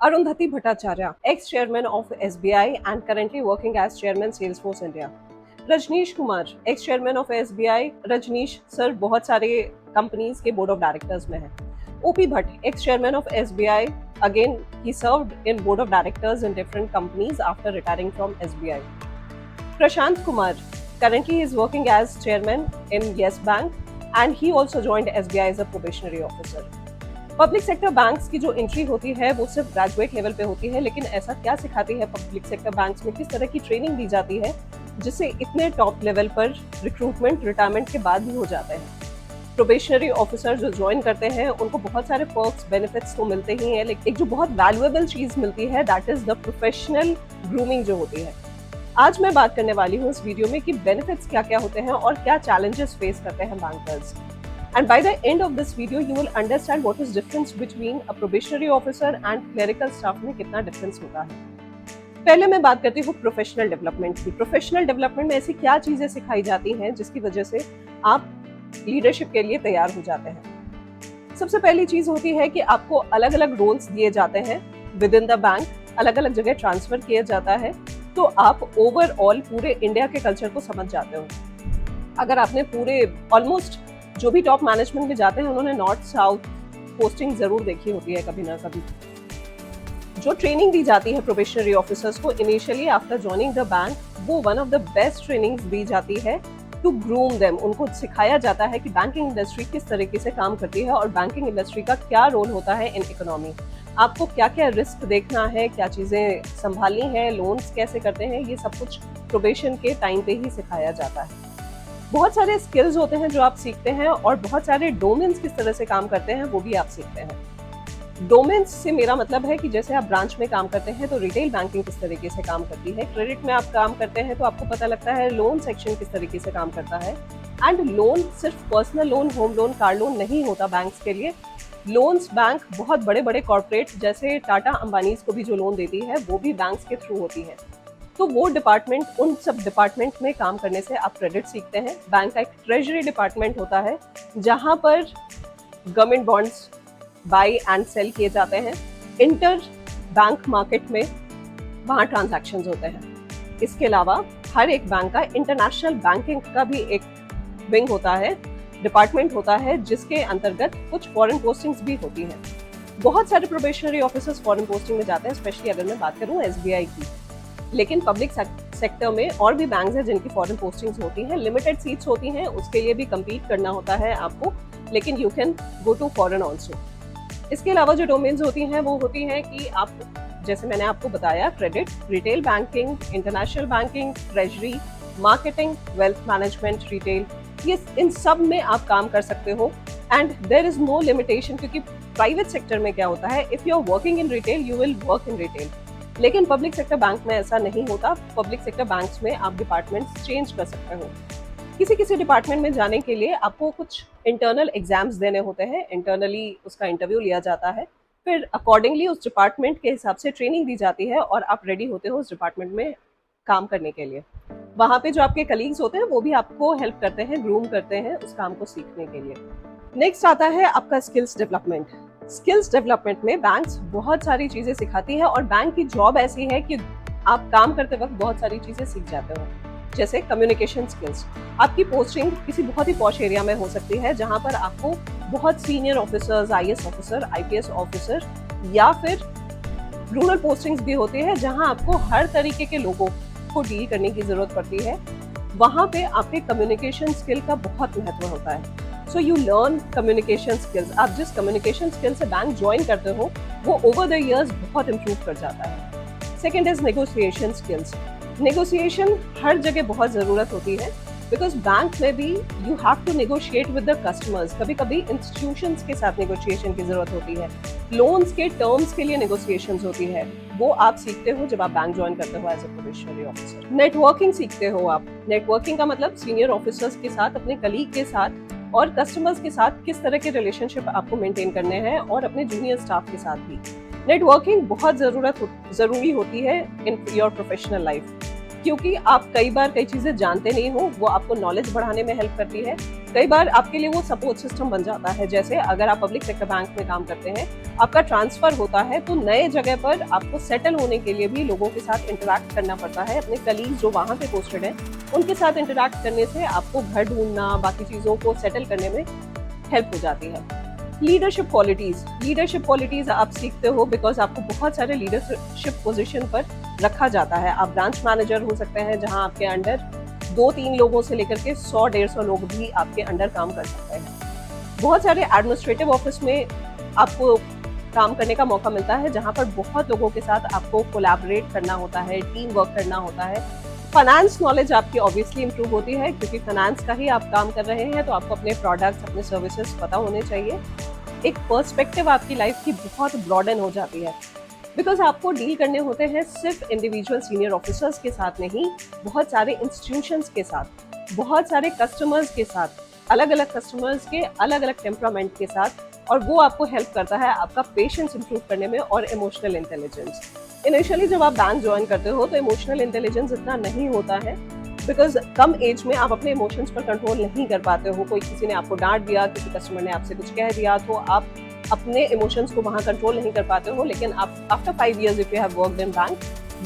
Arundhati Bhattacharya, ex-chairman of SBI and currently working as chairman Salesforce India. Rajnish Kumar, ex chairman of SBI. Rajnish sir बहुत सारे companies के board of directors में हैं। O P Bhatt, ex chairman of SBI, again he served in board of directors in different companies after retiring from SBI. Prashant Kumar, currently he is working as chairman in Yes Bank and he also joined SBI as a probationary officer. Public sector banks की जो entry होती है वो सिर्फ graduate level पे होती है, लेकिन ऐसा क्या सिखाती है पब्लिक सेक्टर बैंक्स में, किस तरह की ट्रेनिंग दी जाती है जिससे इतने टॉप लेवल पर रिक्रूटमेंट रिटायरमेंट के बाद भी हो जाते हैं। प्रोबेशनरी ऑफिसर जो ज्वाइन करते हैं उनको बहुत सारे पर्क्स बेनिफिट्स तो मिलते ही हैं, लेकिन एक जो बहुत वैल्यूएबल चीज मिलती है that is the professional grooming जो होती है। आज मैं बात करने वाली हूँ इस वीडियो में कि बेनिफिट्स क्या क्या होते हैं और क्या चैलेंजेस फेस करते हैं bankers. And by the end of this video, you will understand what is difference between a probationary officer and clerical staff में कितना डिफरेंस होता है। पहले मैं बात करती हूँ प्रोफेशनल डेवलपमेंट की। प्रोफेशनल डेवलपमेंट में ऐसी क्या चीजें सिखाई जाती हैं जिसकी वजह से आप लीडरशिप के लिए तैयार हो जाते हैं। सबसे पहली चीज होती है कि आपको अलग अलग रोल्स दिए जाते हैं विद इन द बैंक, अलग अलग जगह ट्रांसफर किया जाता है, तो आप ओवरऑल पूरे इंडिया के कल्चर को समझ जाते हो। अगर आपने पूरे ऑलमोस्ट जो भी टॉप मैनेजमेंट में जाते हैं उन्होंने नॉर्थ साउथ पोस्टिंग जरूर देखी होती है कभी ना कभी। जो ट्रेनिंग दी जाती है प्रोबेशनरी ऑफिसर्स को initially after joining the bank, वो one of the best trainings दी जाती है टू ग्रूम देम। उनको सिखाया जाता है कि बैंकिंग इंडस्ट्री किस तरीके से काम करती है और बैंकिंग इंडस्ट्री का क्या रोल होता है इन इकोनॉमी। आपको क्या क्या रिस्क देखना है, क्या चीजें संभालनी है, लोन्स कैसे करते हैं, ये सब कुछ प्रोबेशन के टाइम पे ही सिखाया जाता है। बहुत सारे स्किल्स होते हैं जो आप सीखते हैं और बहुत सारे डोमेन्स किस तरह से काम करते हैं वो भी आप सीखते हैं। डोमेन्स से मेरा मतलब है कि जैसे आप ब्रांच में काम करते हैं तो रिटेल बैंकिंग किस तरीके से काम करती है, क्रेडिट में आप काम करते हैं तो आपको पता लगता है लोन सेक्शन किस तरीके से काम करता है। एंड लोन सिर्फ personal loan, home loan, car loan नहीं होता बैंक्स के लिए। लोन्स बैंक बहुत बड़े बड़े कॉर्पोरेट जैसे टाटा अंबानीज को भी जो लोन देती है वो भी बैंक्स के थ्रू होती है। तो वो डिपार्टमेंट, उन सब डिपार्टमेंट में काम करने से आप क्रेडिट सीखते हैं। बैंक का एक ट्रेजरी डिपार्टमेंट होता है जहां पर government bonds buy and sell किए जाते हैं। इंटर बैंक मार्केट में वहां ट्रांजैक्शंस होते हैं। इसके अलावा हर एक बैंक का इंटरनेशनल बैंकिंग का भी एक विंग होता है, डिपार्टमेंट होता है, जिसके अंतर्गत कुछ फॉरेन पोस्टिंग्स भी होती हैं। बहुत सारे प्रोबेशनरी ऑफिसर्स फॉरेन पोस्टिंग में जाते हैं, स्पेशली अगर मैं बात करूं एसबीआई की। लेकिन पब्लिक सेक्टर में और भी बैंक्स हैं जिनकी फॉरेन पोस्टिंग्स होती हैं, लिमिटेड सीट्स होती हैं, उसके लिए भी कम्पीट करना होता है आपको, लेकिन you can go to foreign also. इसके अलावा जो डोमेन्स होती हैं वो होती हैं कि आप, जैसे मैंने आपको बताया, credit, retail banking, international banking, treasury, marketing, wealth management, retail, ये इन सब में आप काम कर सकते हो। And there is no limitation, क्योंकि प्राइवेट सेक्टर में क्या होता है, if you are working in retail you will work in retail, लेकिन पब्लिक सेक्टर बैंक में ऐसा नहीं होता। पब्लिक सेक्टर बैंक्स में आप डिपार्टमेंट्स चेंज कर सकते हो। किसी किसी डिपार्टमेंट में जाने के लिए आपको कुछ इंटरनल एग्जाम्स देने होते हैं, इंटरनली उसका इंटरव्यू लिया जाता है, फिर अकॉर्डिंगली उस डिपार्टमेंट के हिसाब से ट्रेनिंग दी जाती है और आप रेडी होते हो उस डिपार्टमेंट में काम करने के लिए। वहाँ पे जो आपके कलीग्स होते हैं वो भी आपको हेल्प करते हैं, ग्रूम करते हैं उस काम को सीखने के लिए। नेक्स्ट आता है आपका स्किल्स डेवलपमेंट। स्किल्स डेवलपमेंट में बैंक्स बहुत सारी चीजें सिखाती है और बैंक की जॉब ऐसी है कि आप काम करते वक्त बहुत सारी चीजें सीख जाते हो, जैसे कम्युनिकेशन स्किल्स। आपकी पोस्टिंग किसी बहुत ही पॉश एरिया में हो सकती है जहां पर आपको बहुत senior officers, IAS officer, IPS officer, या फिर रूरल पोस्टिंग्स भी होती है जहां आपको हर तरीके के लोगों को डील करने की जरूरत पड़ती है। वहां पे आपके कम्युनिकेशन स्किल का बहुत महत्व होता है। So you learn communication skills. आप जिस कम्युनिकेशन स्किल से बैंक ज्वाइन करते हो वो ओवर द इयर्स बहुत इम्प्रूव कर जाता है। Second is negotiation skills. Negotiation हर जगह बहुत ज़रूरत होती है, बिकॉज बैंक में भी you have to negotiate with the customers. कभी कभी इंस्टीट्यूशंस के साथ नेगोशिएशन की जरूरत होती है, लोन्स के टर्म्स के लिए नेगोशिएशंस होती है, वो आप सीखते हो जब आप बैंक ज्वाइन करते हो as a probationary officer. Networking सीखते हो आप। नेटवर्किंग का मतलब सीनियर ऑफिसर्स के साथ, अपने कलीग के साथ और कस्टमर्स के साथ किस तरह के रिलेशनशिप आपको मेंटेन करने हैं, और अपने जूनियर स्टाफ के साथ भी। नेटवर्किंग बहुत जरूरी होती है इन योर प्रोफेशनल लाइफ, क्योंकि आप कई बार कई चीजें जानते नहीं हो, वो आपको नॉलेज बढ़ाने में हेल्प करती है। कई बार आपके लिए वो सपोर्ट सिस्टम बन जाता है। जैसे अगर आप पब्लिक सेक्टर बैंक में काम करते हैं आपका ट्रांसफर होता है तो नए जगह पर आपको सेटल होने के लिए भी लोगों के साथ इंटरैक्ट करना पड़ता है। अपने कलीग जो वहाँ पे पोस्टेड हैं उनके साथ इंटरैक्ट करने से आपको घर ढूंढना, बाकी चीज़ों को सेटल करने में हेल्प हो जाती है। लीडरशिप क्वालिटीज आप सीखते हो बिकॉज आपको बहुत सारे लीडरशिप पोजीशन पर रखा जाता है। आप ब्रांच मैनेजर हो सकते हैं जहां आपके अंडर 2-3 लोगों से लेकर के 100-150 लोग भी आपके अंडर काम कर सकते हैं। बहुत सारे एडमिनिस्ट्रेटिव ऑफिस में आपको काम करने का मौका मिलता है जहां पर बहुत लोगों के साथ आपको कोलैबोरेट करना होता है, टीम वर्क करना होता है। फाइनेंस नॉलेज आपकी ऑब्वियसली इंप्रूव होती है क्योंकि फाइनेंस का ही आप काम कर रहे हैं, तो आपको अपने प्रोडक्ट्स, अपने सर्विसेज पता होने चाहिए। एक पर्सपेक्टिव आपकी लाइफ की बहुत ब्रॉडन हो जाती है बिकॉज आपको डील करने होते हैं सिर्फ इंडिविजुअल सीनियर ऑफिसर्स के साथ नहीं, बहुत सारे इंस्टीट्यूशंस के साथ, बहुत सारे कस्टमर्स के साथ, अलग अलग कस्टमर्स के अलग अलग टेम्परामेंट के साथ, और वो आपको हेल्प करता है आपका पेशेंस इंप्रूव करने में और इमोशनल इंटेलिजेंस। इनिशियली जब आप बैंक ज्वाइन करते हो तो इमोशनल इंटेलिजेंस इतना नहीं होता है बिकॉज कम एज में आप अपने इमोशंस पर कंट्रोल नहीं कर पाते हो। कोई किसी ने आपको डांट दिया, किसी कस्टमर ने आपसे कुछ कह दिया, तो आप अपने इमोशंस को वहां कंट्रोल नहीं कर पाते हो। लेकिन आप after 5 years if you have worked in bank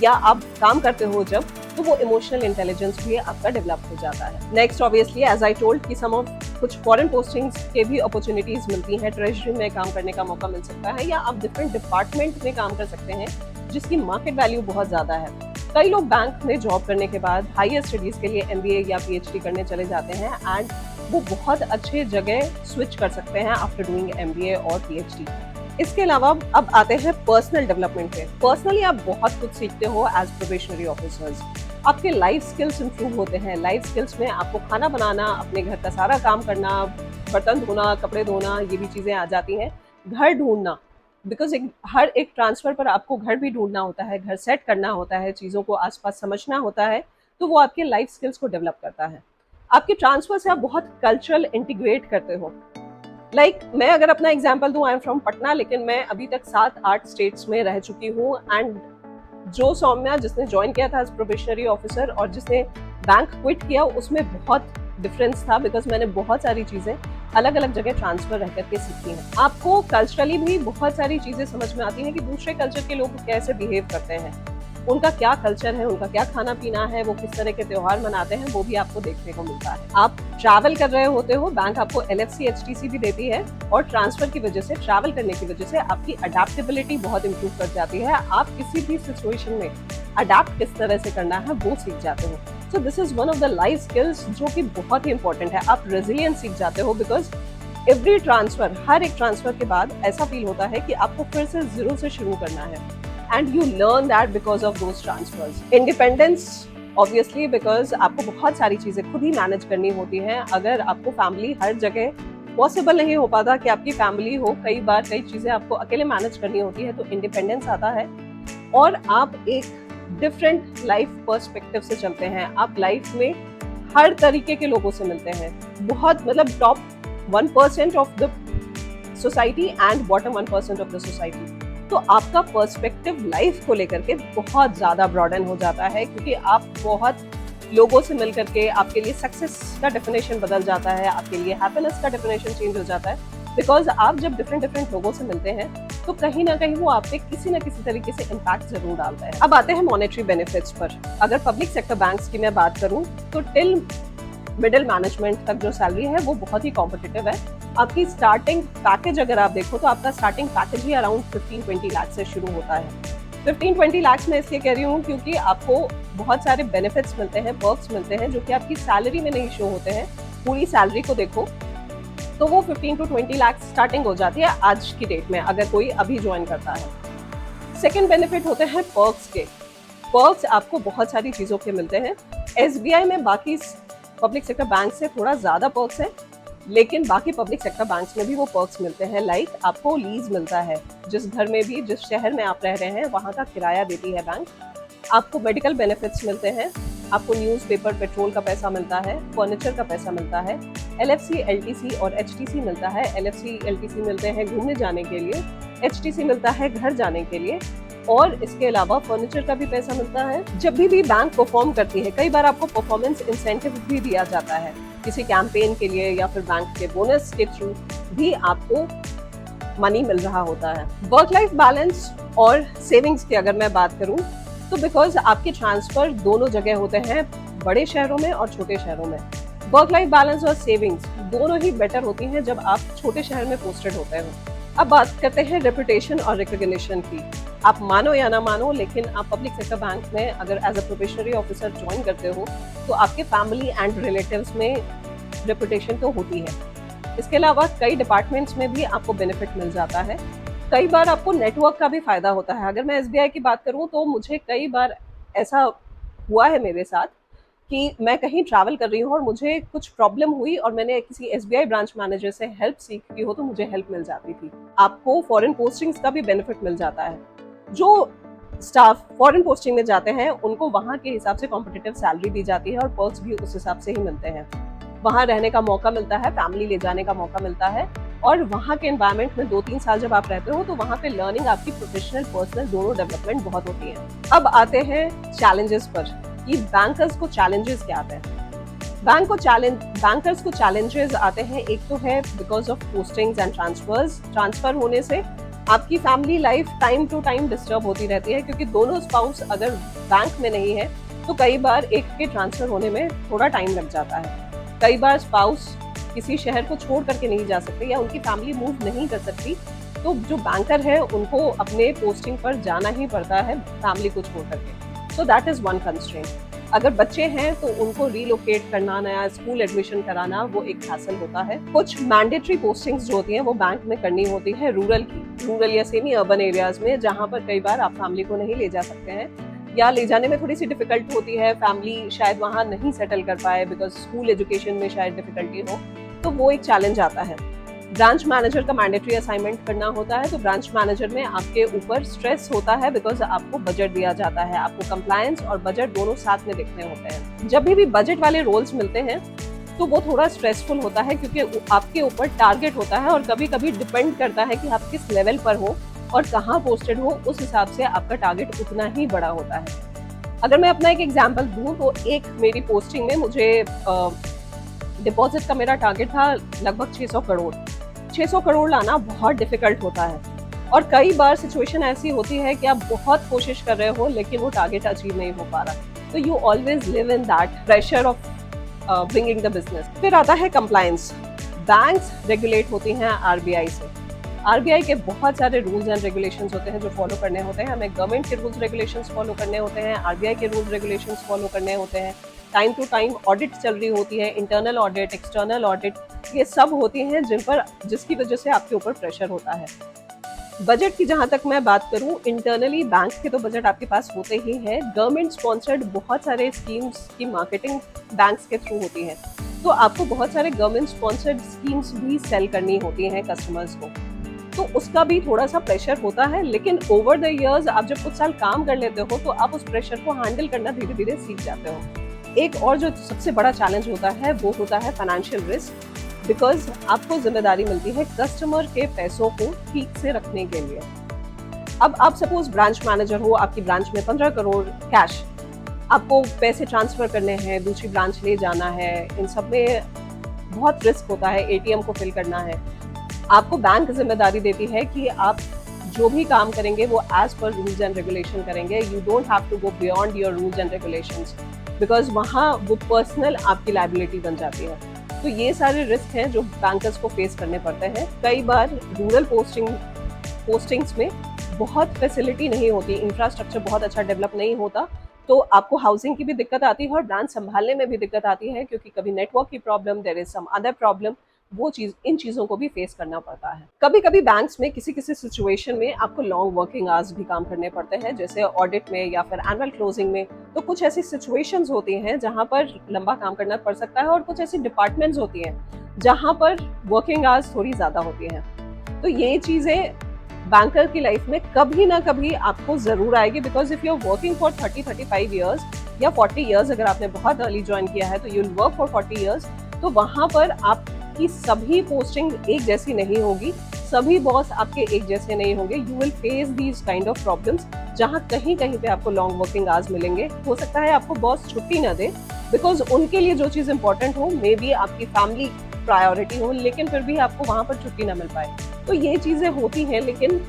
या आप काम करते हो जब, तो वो इमोशनल इंटेलिजेंस भी आपका डेवलप हो जाता है। Next obviously as I told कि सम ऑफ कुछ फॉरेन पोस्टिंग्स के भी अपॉर्चुनिटीज मिलती हैं, ट्रेजरी में काम करने का मौका मिल सकता है या आप डिफरेंट डिपार्टमेंट में काम कर सकते हैं जिसकी मार्केट वैल्यू बहुत ज्यादा है। कई लोग बैंक में जॉब करने के बाद हायर स्टडीज के लिए MBA या PhD करने चले जाते हैं एंड वो बहुत अच्छे जगह स्विच कर सकते हैं आफ्टर डूइंग MBA और PhD। इसके अलावा अब आते हैं पर्सनल डेवलपमेंट पे। पर्सनली आप बहुत कुछ सीखते हो एज प्रोबेशनरी ऑफिसर्स। आपके लाइफ स्किल्स इंप्रूव होते हैं। लाइफ स्किल्स में आपको खाना बनाना, अपने घर का सारा काम करना, बर्तन धोना, कपड़े धोना, ये भी चीजें आ जाती हैं। घर ढूंढना, बिकॉज हर एक ट्रांसफर पर आपको घर भी ढूंढना होता है, घर सेट करना होता है, चीज़ों को आसपास समझना होता है, तो वो आपके लाइफ स्किल्स को डेवलप करता है। आपके ट्रांसफर से आप बहुत कल्चरल इंटीग्रेट करते हो। मैं अगर अपना एग्जांपल दूं, आई एम फ्रॉम पटना, लेकिन मैं अभी तक 7-8 स्टेट्स में रह चुकी हूँ एंड जो सौम्या जिसने ज्वाइन किया था एज प्रोबेशनरी ऑफिसर और जिसने बैंक क्विट किया, उसमें बहुत डिफरेंस था बिकॉज मैंने बहुत सारी चीजें अलग अलग जगह ट्रांसफर रह करके सीखी हैं। आपको कल्चरली भी बहुत सारी चीजें समझ में आती हैं कि दूसरे कल्चर के लोग कैसे बिहेव करते हैं, उनका क्या कल्चर है, उनका क्या खाना पीना है, वो किस तरह के त्योहार मनाते हैं, वो भी आपको देखने को मिलता है। आप ट्रैवल कर रहे होते हो, बैंक आपको LFC HTC भी देती है और ट्रांसफर की वजह से, ट्रैवल करने की वजह से आपकी अडेप्टेबिलिटी बहुत इंप्रूव कर जाती है। आप किसी भी सिचुएशन में अडेप्ट किस तरह से करना है वो सीख जाते हो। So this is one of the life skills जो कि बहुत ही इंपॉर्टेंट है। आप रेजिलियंस सीख जाते हो बिकॉज एवरी ट्रांसफर, हर एक ट्रांसफर के बाद ऐसा फील होता है कि आपको फिर से जीरो से शुरू करना है and you learn that because of those transfers. Independence obviously because आपको बहुत सारी चीजें खुद ही मैनेज करनी होती हैं। अगर आपको फैमिली हर जगह पॉसिबल नहीं हो पाता कि आपकी फैमिली हो, कई बार कई चीजें आपको अकेले मैनेज करनी होती है, तो इंडिपेंडेंस आता है और आप एक डिफरेंट लाइफ पर्सपेक्टिव से चलते हैं। आप लाइफ में हर तरीके के लोगों से मिलते हैं, बहुत top 1% of the society and bottom 1% of the society. तो आपका पर्सपेक्टिव लाइफ को लेकर के बहुत ज्यादा ब्रॉडन हो जाता है क्योंकि आप बहुत लोगों से मिल करके आपके लिए सक्सेस का डेफिनेशन बदल जाता है, आपके लिए हैप्पीनेस का डेफिनेशन चेंज हो जाता है। बिकॉज आप जब डिफरेंट लोगों से मिलते हैं तो कहीं ना कहीं वो आप पे किसी न किसी तरीके से इम्पैक्ट जरूर डालता है। अब आते हैं मॉनेटरी बेनिफिट्स पर। अगर पब्लिक सेक्टर बैंक्स की मैं बात करूं तो टिल मिडिल मैनेजमेंट तक जो सैलरी है वो बहुत ही कॉम्पिटिटिव है। आपकी स्टार्टिंग पैकेज अगर आप देखो तो आपका स्टार्टिंग पैकेज ही अराउंड 15-20 लाख से शुरू होता है। 15-20 लाख में इसलिए कह रही हूँ क्योंकि आपको बहुत सारे बेनिफिट्स मिलते हैं, पर्क्स मिलते हैं जो कि आपकी सैलरी में नहीं शो होते हैं। पूरी सैलरी को देखो तो वो 15 to 20 लाख स्टार्टिंग हो जाती है आज की डेट में अगर कोई अभी ज्वाइन करता है। सेकेंड बेनिफिट होते हैं पर्क्स के। पर्क्स आपको बहुत सारी चीज़ों के मिलते हैं। SBI में बाकी पब्लिक सेक्टर बैंक से थोड़ा ज़्यादा पर्क्स है, लेकिन बाकी पब्लिक सेक्टर बैंक्स में भी वो पर्क्स मिलते हैं। लाइक आपको लीज मिलता है, जिस घर में भी, जिस शहर में आप रह रहे हैं वहाँ का किराया देती है बैंक। आपको मेडिकल बेनिफिट्स मिलते हैं, आपको न्यूज़पेपर, पेट्रोल का पैसा मिलता है, फर्नीचर का पैसा मिलता है, LFC, LTC और HTC मिलता है। LFC, LTC मिलते हैं घूमने जाने के लिए, HTC मिलता है घर जाने के लिए, और इसके अलावा फर्नीचर का भी पैसा मिलता है। जब भी बैंक परफॉर्म करती है, कई बार आपको परफॉर्मेंस इंसेंटिव भी दिया जाता है किसी कैंपेन के लिए या फिर बैंक के बोनस के थ्रू भी आपको मनी मिल रहा होता है। वर्क लाइफ बैलेंस और सेविंग्स की अगर मैं बात करूं तो बिकॉज आपके ट्रांसफर दोनों जगह होते हैं, बड़े शहरों में और छोटे शहरों में। वर्क लाइफ बैलेंस और सेविंग्स दोनों ही बेटर होती हैं जब आप छोटे शहर में पोस्टेड होते हो। अब बात करते हैं रेपुटेशन और रिकॉग्निशन की। आप मानो या ना मानो, लेकिन आप पब्लिक सेक्टर बैंक में अगर as a probationary officer join करते हो तो आपके फैमिली एंड रिलेटिव्स में रेपुटेशन तो होती है। इसके अलावा कई डिपार्टमेंट्स में भी आपको बेनिफिट मिल जाता है। कई बार आपको नेटवर्क का भी फायदा होता है। अगर मैं एसबीआई की बात करूं तो मुझे कई बार ऐसा हुआ है मेरे साथ कि मैं कहीं ट्रैवल कर रही हूँ और मुझे कुछ प्रॉब्लम हुई और मैंने किसी एसबीआई ब्रांच मैनेजर से हेल्प सीखी हो तो मुझे हेल्प मिल जाती थी। आपको फॉरेन पोस्टिंग्स का भी बेनिफिट मिल जाता है। जो स्टाफ फॉरेन पोस्टिंग में जाते हैं उनको वहाँ के हिसाब से कॉम्पिटिटिव सैलरी दी जाती है और पर्क्स भी उस हिसाब से ही मिलते हैं। वहाँ रहने का मौका मिलता है, फैमिली ले जाने का मौका मिलता है, और वहाँ के एनवायरनमेंट में 2-3 साल जब आप रहते हो तो वहाँ पे लर्निंग, आपकी प्रोफेशनल पर्सनल दोनों डेवलपमेंट बहुत होती है। अब आते हैं चैलेंजेस पर कि बैंकर्स को चैलेंजेस क्या आते हैं। बैंकर्स को चैलेंजेस आते हैं, एक तो है because of postings and transfer होने से आपकी family life time to time disturb होती रहती है, क्योंकि दोनों स्पाउस अगर बैंक में नहीं है तो कई बार एक के ट्रांसफर होने में थोड़ा टाइम लग जाता है। कई बार स्पाउस किसी शहर को छोड़ करके नहीं जा सकते या उनकी फैमिली मूव नहीं कर सकती, तो जो बैंकर है उनको अपने पोस्टिंग पर जाना ही पड़ता है फैमिली को छोड़ करके। So that is one constraint. अगर बच्चे हैं तो उनको रिलोकेट करना, नया स्कूल एडमिशन कराना, वो एक हासिल होता है। कुछ मैंडेटरी पोस्टिंग्स जो होती हैं वो बैंक में करनी होती है रूरल या सेमी अर्बन एरियाज में, जहाँ पर कई बार आप फैमिली को नहीं ले जा सकते हैं या ले जाने में थोड़ी सी डिफिकल्ट होती है, फैमिली शायद वहाँ नहीं सेटल कर पाए बिकॉज स्कूल एजुकेशन में शायद डिफिकल्टी हो, तो वो एक चैलेंज आता है। ब्रांच मैनेजर का मैंडेटरी असाइनमेंट करना होता है तो ब्रांच मैनेजर में आपके ऊपर स्ट्रेस होता है बिकॉज आपको बजट दिया जाता है, आपको कंप्लायंस और बजट दोनों साथ में देखने होते हैं। जब भी बजट वाले रोल्स मिलते हैं तो वो थोड़ा स्ट्रेसफुल होता है क्योंकि आपके ऊपर टारगेट होता है और कभी कभी डिपेंड करता है कि आप किस लेवल पर हो और कहाँ पोस्टेड हो, उस हिसाब से आपका टारगेट उतना ही बड़ा होता है। अगर मैं अपना एक एग्जाम्पल दूं तो एक मेरी पोस्टिंग में मुझे डिपॉजिट का मेरा टारगेट था लगभग 600 करोड़। 600 करोड़ लाना बहुत डिफिकल्ट होता है और कई बार सिचुएशन ऐसी होती है कि आप बहुत कोशिश कर रहे हो लेकिन वो टारगेट अचीव नहीं हो पा रहा, तो you always live in that pressure of bringing the business. फिर आता है कंप्लायंस। बैंक्स रेगुलेट होती हैं आरबीआई से। आरबीआई के बहुत सारे रूल्स एंड रेगुलेशंस होते हैं जो फॉलो करने होते हैं। हमें गवर्नमेंट के रूल्स रेगुलेशंस फॉलो करने होते हैं, आरबीआई के रूल्स रेगुलेशंस फॉलो करने होते हैं। टाइम टू टाइम ऑडिट चल रही होती है, इंटरनल ऑडिट, एक्सटर्नल ऑडिट, ये सब होती हैं जिसकी वजह से आपके ऊपर प्रेशर होता है। बजट की जहां तक मैं बात करूं, इंटरनली बैंक के तो बजट आपके पास होते ही हैं। गवर्नमेंट स्पॉन्सर्ड बहुत सारे स्कीम्स की मार्केटिंग बैंक्स के थ्रू होती है, तो आपको बहुत सारे गवर्नमेंट स्पॉन्सर्ड स्कीम्स भी सेल करनी होती हैं कस्टमर्स को, तो उसका भी थोड़ा सा प्रेशर होता है। लेकिन ओवर द इयर्स आप जब कुछ साल काम कर लेते हो तो आप उस प्रेशर को हैंडल करना धीरे धीरे सीख जाते हो। एक और जो सबसे बड़ा चैलेंज होता है वो होता है फाइनेंशियल रिस्क, बिकॉज आपको जिम्मेदारी मिलती है कस्टमर के पैसों को ठीक से रखने के लिए। अब आप सपोज ब्रांच मैनेजर हो, आपकी ब्रांच में 15 करोड़ कैश, आपको पैसे ट्रांसफर करने हैं, दूसरी ब्रांच ले जाना है, इन सब में बहुत रिस्क होता है, एटीएम को फिल करना है। आपको बैंक जिम्मेदारी देती है कि आप जो भी काम करेंगे वो as per rules and regulation करेंगे। You don't have to go beyond your rules and regulations, because वहाँ वो पर्सनल आपकी लायबिलिटी बन जाती है। तो ये सारे रिस्क हैं जो बैंकर्स को फेस करने पड़ते हैं। कई बार रूरल पोस्टिंग्स में बहुत फैसिलिटी नहीं होती, इंफ्रास्ट्रक्चर बहुत अच्छा डेवलप नहीं होता, तो आपको हाउसिंग की भी दिक्कत आती है और ब्रांच संभालने में भी दिक्कत आती है, क्योंकि कभी नेटवर्क की problem, there is some other problem, इन चीज़ों को भी फेस करना पड़ता है। कभी कभी बैंक्स में किसी सिचुएशन में आपको लॉन्ग वर्किंग आवर्स भी काम करने पड़ते हैं, जैसे ऑडिट में या फिर एनुअल क्लोजिंग में। तो कुछ ऐसी सिचुएशंस होती हैं जहां पर लंबा काम करना पड़ सकता है और कुछ ऐसी डिपार्टमेंट्स होती हैं जहां पर वर्किंग आवर्स थोड़ी ज़्यादा होती हैं। तो ये चीज़ें बैंकर की लाइफ में कभी ना कभी आपको ज़रूर आएगी, because if you are working for 30-35 years या 40 ईयर्स, अगर आपने बहुत अर्ली ज्वाइन किया है तो you will work for 40 years, तो वहाँ पर आप कि सभी पोस्टिंग एक जैसी नहीं होगी, सभी बॉस आपके एक जैसे नहीं होंगे। You will face these kind of problems, जहां कहीं कहीं पे आपको लॉन्ग वर्किंग आवर्स मिलेंगे। हो सकता है आपको बॉस छुट्टी ना दे, बिकॉज उनके लिए जो चीज़ इंपॉर्टेंट हो, मे बी आपकी फैमिली प्रायोरिटी हो, लेकिन फिर भी आपको वहाँ पर छुट्टी ना मिल पाए। तो ये चीज़ें होती हैं, लेकिन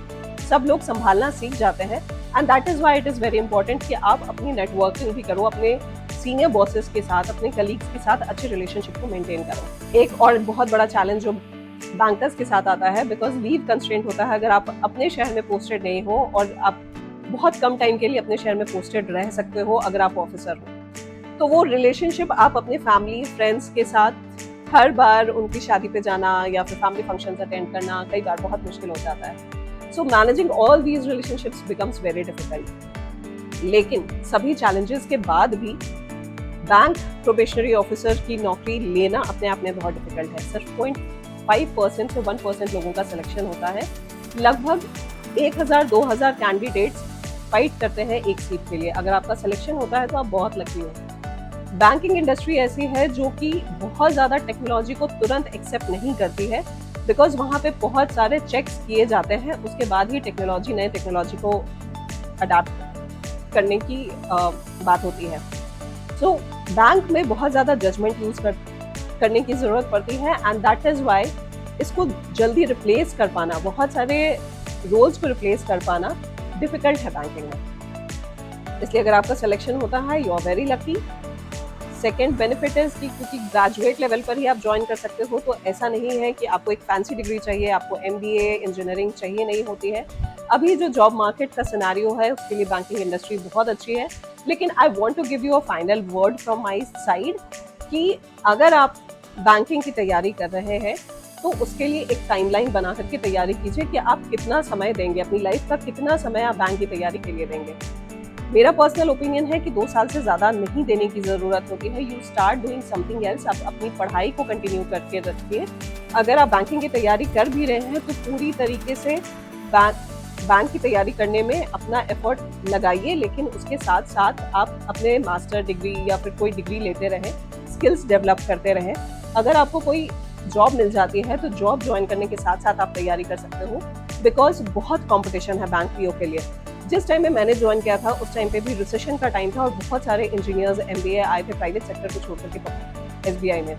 सब लोग संभालना सीख जाते हैं। And that is why it is very important कि आप अपनी नेटवर्किंग भी करो, अपने सीनियर बॉसेस के साथ, अपने कलीग्स के साथ अच्छे रिलेशनशिप को मेंटेन करो। एक और बहुत बड़ा चैलेंज जो बैंकर्स के साथ आता है, बिकॉज लीव कंस्ट्रेंट होता है। अगर आप अपने शहर में पोस्टेड नहीं हो और आप बहुत कम टाइम के लिए अपने शहर में पोस्टेड रह सकते हो अगर आप ऑफिसर हो, तो वो रिलेशनशिप आप अपने फैमिली फ्रेंड्स के साथ हर बार उनकी शादी पे जाना या फिर फैमिली फंक्शंस अटेंड करना कई बार बहुत मुश्किल हो जाता है। So managing all these relationships becomes very difficult. लेकिन सभी चैलेंजेस के बाद भी बैंक प्रोबेशनरी ऑफिसर की नौकरी लेना अपने आप में बहुत डिफिकल्ट है। सिर्फ 0.5% से 1% लोगों का सिलेक्शन होता है। लगभग 1000-2000 कैंडिडेट्स फाइट करते हैं एक सीट के लिए। अगर आपका सिलेक्शन होता है तो आप बहुत लकी हो। बैंकिंग इंडस्ट्री ऐसी है जो कि बहुत ज़्यादा टेक्नोलॉजी को तुरंत एक्सेप्ट नहीं करती है, बिकॉज वहाँ पे बहुत सारे चेक्स किए जाते हैं, उसके बाद ही नए टेक्नोलॉजी को अडाप्ट करने की बात होती है। सो बैंक में बहुत ज़्यादा जजमेंट यूज करने की ज़रूरत पड़ती है, एंड दैट इज़ वाई इसको जल्दी रिप्लेस कर पाना, बहुत सारे रोल्स को रिप्लेस कर पाना डिफिकल्ट है बैंकिंग में। इसलिए अगर आपका सिलेक्शन होता है, you are very lucky. Second benefit is कि क्योंकि ग्रेजुएट लेवल पर ही आप ज्वाइन कर सकते हो, तो ऐसा नहीं है कि आपको एक फैंसी डिग्री चाहिए, आपको MBA इंजीनियरिंग चाहिए नहीं होती है। अभी जो जॉब मार्केट का सिनेरियो है उसके लिए बैंकिंग इंडस्ट्री बहुत अच्छी है। लेकिन I want to give you a final word from my side कि अगर आप बैंकिंग की तैयारी कर रहे हैं तो उसके लिए एक टाइमलाइन बना करके तैयारी कीजिए कि आप कितना समय देंगे, अपनी लाइफ का कितना समय आप बैंक की तैयारी के लिए देंगे। मेरा पर्सनल ओपिनियन है कि 2 साल से ज़्यादा नहीं देने की ज़रूरत होती है। You start doing something else, आप अपनी पढ़ाई को कंटिन्यू करके रखिए। अगर आप बैंकिंग की तैयारी कर भी रहे हैं तो पूरी तरीके से बैंक की तैयारी करने में अपना एफर्ट लगाइए, लेकिन उसके साथ साथ आप अपने मास्टर डिग्री या फिर कोई डिग्री लेते रहें, स्किल्स डेवलप करते रहें। अगर आपको कोई जॉब मिल जाती है तो जॉब ज्वाइन करने के साथ साथ आप तैयारी कर सकते हो, बिकॉज बहुत कंपटीशन है बैंक पीओ के लिए। जिस टाइम में मैंने ज्वाइन किया था उस टाइम पे भी रिसेशन का टाइम था और बहुत सारे इंजीनियर्स MBA आए थे प्राइवेट सेक्टर को छोड़ करके SBI में।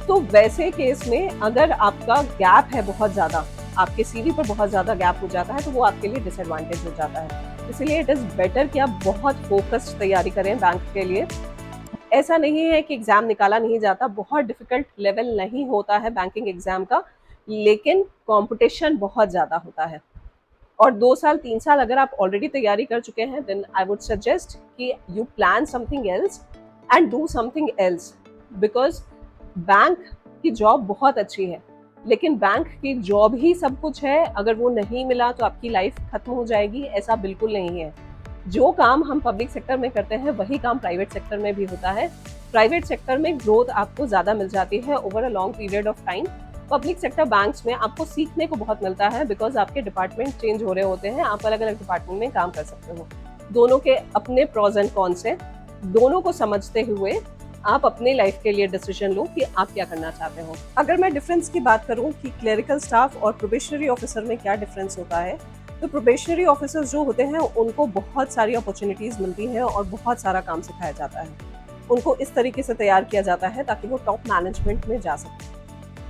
तो वैसे केस में अगर आपका गैप है बहुत ज़्यादा, आपके CV पर बहुत ज़्यादा गैप हो जाता है, तो वो आपके लिए डिसएडवांटेज हो जाता है। इसलिए इट इज़ बेटर कि आप बहुत फोकस्ड तैयारी करें बैंक के लिए। ऐसा नहीं है कि एग्ज़ाम निकाला नहीं जाता, बहुत डिफिकल्ट लेवल नहीं होता है बैंकिंग एग्ज़ाम का, लेकिन कंपटीशन बहुत ज़्यादा होता है। और 2 साल 3 साल अगर आप ऑलरेडी तैयारी कर चुके हैं, देन आई वुड सजेस्ट कि you plan something else and do something else, because bank की जॉब बहुत अच्छी है, लेकिन बैंक की जॉब ही सब कुछ है। अगर वो नहीं मिला तो आपकी लाइफ खत्म हो जाएगी, ऐसा बिल्कुल नहीं है। जो काम हम पब्लिक सेक्टर में करते हैं वही काम प्राइवेट सेक्टर में भी होता है। प्राइवेट सेक्टर में ग्रोथ आपको ज़्यादा मिल जाती है over a long period of time. Public sector banks में आपको सीखने को बहुत मिलता है, बिकॉज आपके डिपार्टमेंट चेंज हो रहे होते हैं, आप अलग अलग डिपार्टमेंट में काम कर सकते हो। दोनों के अपने प्रोज एंड कॉन्स हैं, दोनों को समझते हुए आप अपने लाइफ के लिए डिसीजन लो कि आप क्या करना चाहते हो। अगर मैं डिफरेंस की बात करूं कि क्लरिकल स्टाफ और प्रोबेशनरी ऑफिसर में क्या डिफरेंस होता है, तो प्रोबेशनरी ऑफिसर्स जो होते हैं उनको बहुत सारी अपॉर्चुनिटीज़ मिलती हैं और बहुत सारा काम सिखाया जाता है। उनको इस तरीके से तैयार किया जाता है ताकि वो टॉप मैनेजमेंट में जा सकें।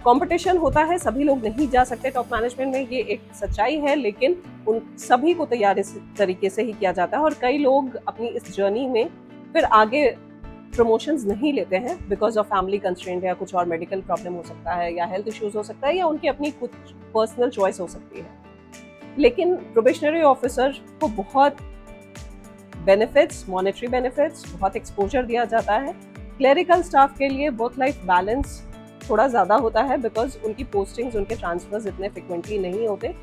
कंपटीशन होता है, सभी लोग नहीं जा सकते टॉप मैनेजमेंट में, ये एक सच्चाई है, लेकिन उन सभी को तैयार इस तरीके से ही किया जाता है। और कई लोग अपनी इस जर्नी में फिर आगे प्रमोशंस नहीं लेते हैं बिकॉज ऑफ फैमिली कंस्ट्रेंट, या कुछ और मेडिकल प्रॉब्लम हो सकता है, या हेल्थ इश्यूज हो सकता है, या उनकी अपनी कुछ पर्सनल चॉइस हो सकती है। लेकिन प्रोबेशनरी ऑफिसर को बहुत बेनिफिट्स, मॉनेटरी बेनिफिट्स, बहुत एक्सपोजर दिया जाता है। क्लरिकल स्टाफ के लिए वर्क लाइफ बैलेंस थोड़ा ज़्यादा होता है, बिकॉज उनकी पोस्टिंग्स, उनके ट्रांसफर्स इतने फ्रिक्वेंटली नहीं होते।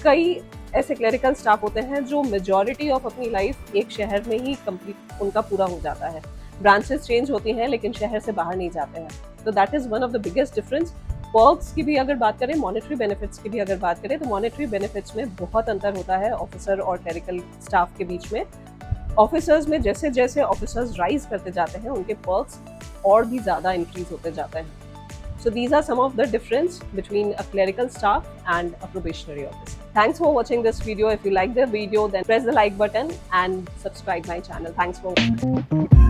कई ऐसे क्लरिकल स्टाफ होते हैं जो मेजॉरिटी ऑफ अपनी लाइफ एक शहर में ही कंप्लीट उनका पूरा हो जाता है। ब्रांचेस चेंज होती हैं लेकिन शहर से बाहर नहीं जाते हैं, तो that is one of the biggest difference. Perks की भी अगर बात करें, मॉनेटरी बेनिफिट्स की भी अगर बात करें, तो मॉनेटरी बेनिफिट्स में बहुत अंतर होता है ऑफिसर और क्लरिकल स्टाफ के बीच में। ऑफिसर्स में जैसे जैसे ऑफिसर्स राइज करते जाते हैं, उनके पर्क्स और भी ज़्यादा इंक्रीज होते जाते हैं। So these are some of the difference between a clerical staff and a probationary officer. Thanks for watching this video. If you like the video, then press the like button and subscribe my channel. Thanks for watching.